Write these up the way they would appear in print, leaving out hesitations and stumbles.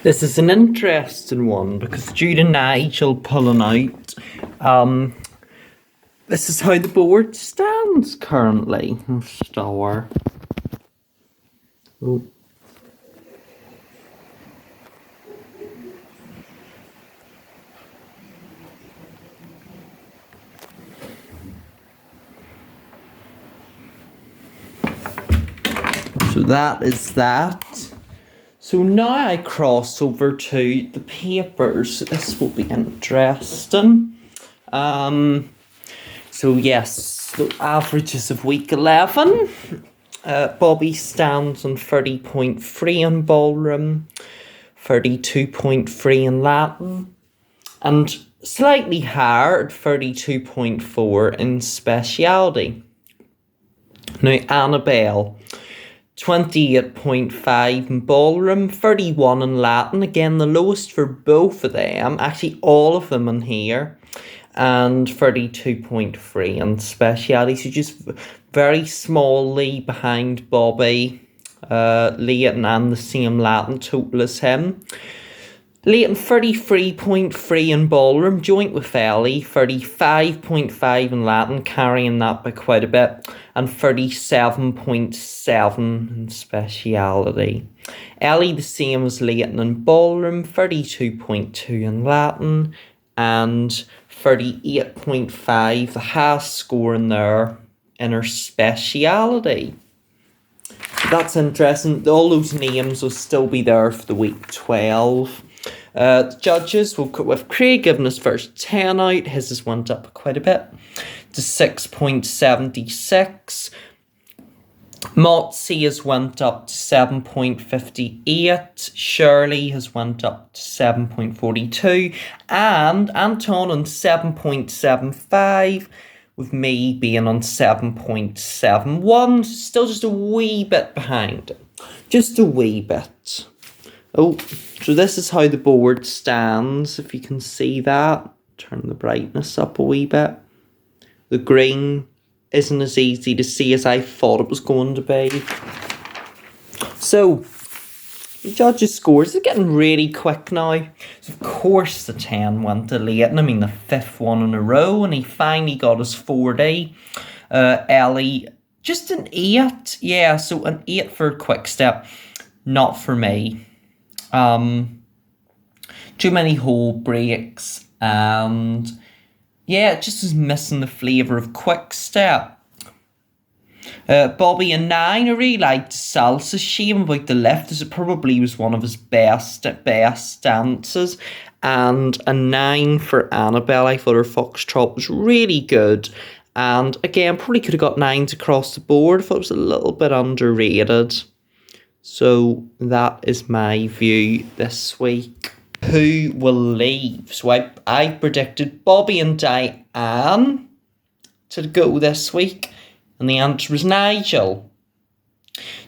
This is an interesting one because due to Nigel pulling out, this is how the board stands currently. Star. Oh. So that is that. So now I cross over to the papers. This will be interesting. So yes, the averages of week 11. Bobby stands on 30.3 in ballroom, 32.3 in Latin, and slightly higher at 32.4 in speciality. Now Annabelle, 28.5 in ballroom, 31 in Latin, again the lowest for both of them, actually all of them in here, and 32.3 in speciality, so just very small lead behind Bobby. Leighton and the same Latin total as him. Leighton 33.3 in ballroom, joint with Ellie, 35.5 in Latin, carrying that by quite a bit, and 37.7 in speciality. Ellie the same as Leighton in ballroom, 32.2 in Latin, and 38.5, the highest score in there in her speciality. That's interesting. All those names will still be there for the week 12. The judges will cut with Craig giving his first 10 out. His has went up quite a bit to 6.76. Motsy has went up to 7.58. Shirley has went up to 7.42. And Anton on 7.75. With me being on 7.71. Still just a wee bit behind. Just a wee bit. Oh, so this is how the board stands, if you can see that. Turn the brightness up a wee bit. The green isn't as easy to see as I thought it was going to be. So, the judges' scores are getting really quick now. So of course the 10 went to Leighton. I mean, the 5th one in a row, and he finally got his 40. Ellie, just an 8. Yeah, so an 8 for Quickstep. Not for me. Too many hole breaks, and yeah, it just was missing the flavour of Quickstep. Bobby a 9. I really liked Salsa. Shame about the lift, as it probably was one of his best dances. And a 9 for Annabelle. I thought her foxtrot was really good. And again, probably could have got 9s across the board. I thought it was a little bit underrated. So that is my view this week. Who will leave? So I predicted Bobby and Diane to go this week. And the answer was Nigel.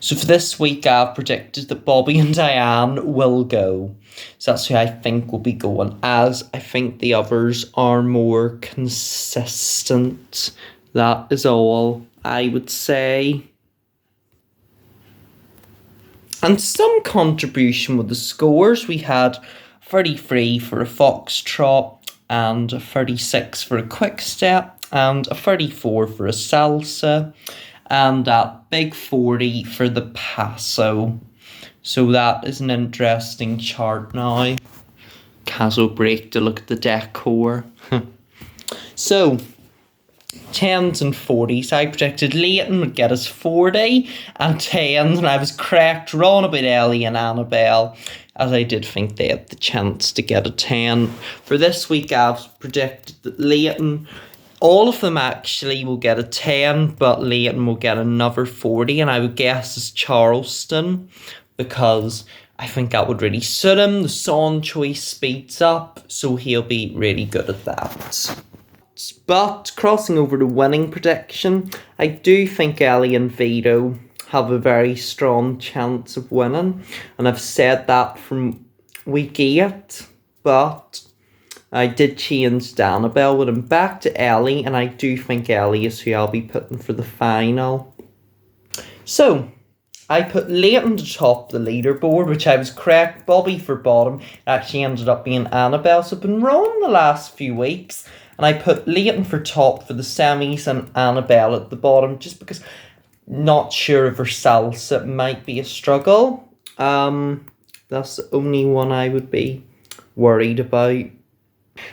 So for this week, I've predicted that Bobby and Diane will go. So that's who I think will be going, as I think the others are more consistent. That is all I would say. And some contribution with the scores. We had 33 for a foxtrot, and a 36 for a quickstep, and a 34 for a salsa, and that big 40 for the paso. So that is an interesting chart now. Casual break to look at the decor. So 10s and 40s. I predicted Leighton would get us 40 and 10s, and I was correct wrong about Ellie and Annabelle, as I did think they had the chance to get a 10. For this week, I've predicted that Leighton, all of them actually will get a 10, but Leighton will get another 40, and I would guess it's Charleston, because I think that would really suit him. The song choice speeds up, so he'll be really good at that. But crossing over to winning prediction, I do think Ellie and Vito have a very strong chance of winning, and I've said that from week 8, but I did change Annabelle with him back to Ellie, and I do think Ellie is who I'll be putting for the final. So I put Leighton to top the leaderboard, which I was correct. Bobby for bottom. It actually ended up being Annabelle. So I've been wrong the last few weeks. And I put Leighton for top for the semis and Annabelle at the bottom, just because not sure of her salsa might be a struggle. That's the only one I would be worried about,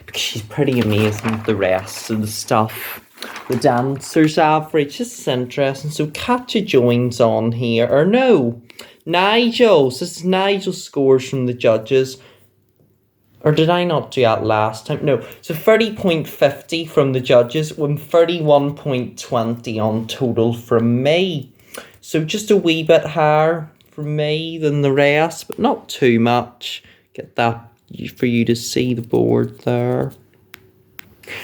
because she's pretty amazing with the rest of the stuff. The dancers average, this is interesting. So Katja joins on here, or no, Nigel. So this is Nigel's scores from the judges. Or did I not do that last time? No, so 30.50 from the judges, and 31.20 on total from me. So just a wee bit higher from me than the rest, but not too much. Get that for you to see the board there.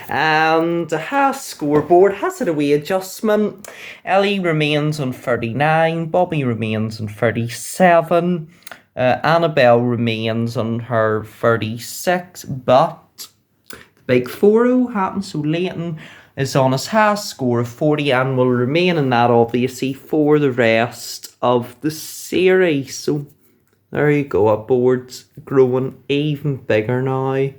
And the scoreboard has had a wee adjustment. Ellie remains on 39, Bobby remains on 37, Annabelle remains on her 36, but the big 4-0 happens, so Leighton is on his highest score of 40 and will remain in that obviously for the rest of the series. So there you go, our board's growing even bigger now.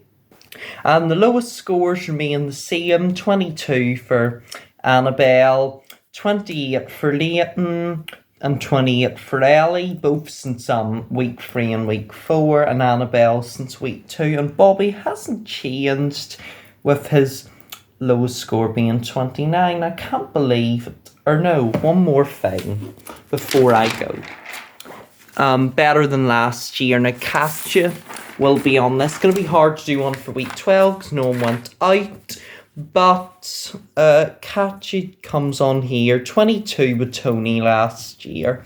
And the lowest scores remain the same, 22 for Annabelle, 28 for Leighton, and 28 for Ellie, both since week 3 and week 4, and Annabelle since week 2. And Bobby hasn't changed, with his lowest score being 29. I can't believe it. Or no, one more thing before I go. Better than last year. Now Katja will be on this. It's going to be hard to do one for week 12 because no one went out. But Katja comes on here. 22 with Tony last year.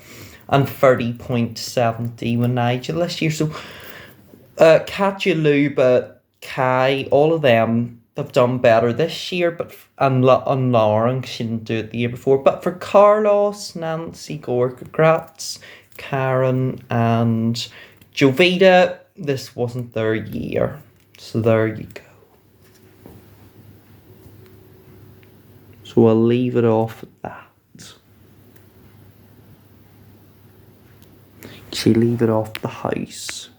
And 30.70 with Nigel this year. So Katja, Luba, Kai, all of them have done better this year. But and Lauren, she didn't do it the year before. But for Carlos, Nancy, Gorka, Gratz, Karen and Jovita, this wasn't their year. So there you go. So I'll leave it off at that. Actually, leave it off the house.